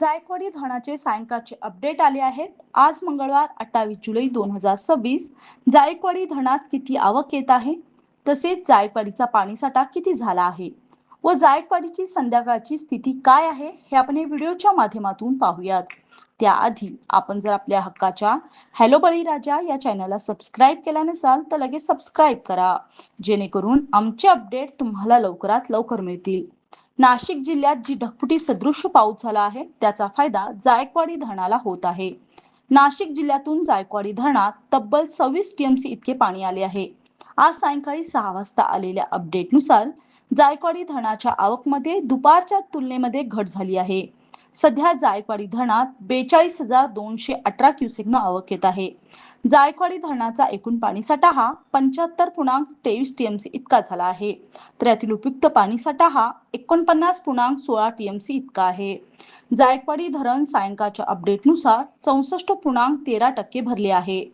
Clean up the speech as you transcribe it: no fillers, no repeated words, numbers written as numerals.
जायकवाडी धरणाचे सायंकाळचे अपडेट आले आहेत. आज मंगळवार 28 जुलै 2026 जायकवाडी धरणात किती आवक येत आहे, तसेच जायकवाडीचा पाणीसाठा किती झाला आहे व जायकवाडीची संध्याकाळची स्थिती काय आहे हे आपण या व्हिडिओच्या माध्यमातून पाहूयात. त्याआधी आपण जर आपल्या हक्काच्या हॅलो बळीराजा या चॅनलला सबस्क्राईब केला नसाल तर लगेच सबस्क्राईब करा, जेणेकरून आमचे अपडेट तुम्हाला लवकरात लवकर मिळतील. नाशिक जिल्ह्यात जी ढगफुटी सदृश्य पाऊस झाला आहे त्याचा फायदा जायकवाडी धरणाला होत आहे. नाशिक जिल्ह्यातून जायकवाडी धरणात तब्बल 26 टीएमसी इतके पाणी आले आहे. आज सायंकाळी 6 वाजता आलेल्या अपडेटनुसार जायकवाडी धरणाच्या आवकमध्ये दुपारच्या तुलनेमध्ये घट झाली आहे. सध्या जायकवाडी धरणात 42,218 क्युसेकनं आवक येत आहे. जायकवाडी धरणाचा एकूण पाणीसाठा हा 75.23 टीएमसी इतका झाला आहे, तर यातील उपयुक्त पाणीसाठा हा 49.16 टीएमसी इतका आहे. जायकवाडी धरण सायंकाळच्या अपडेटनुसार 64.13% भरले आहे.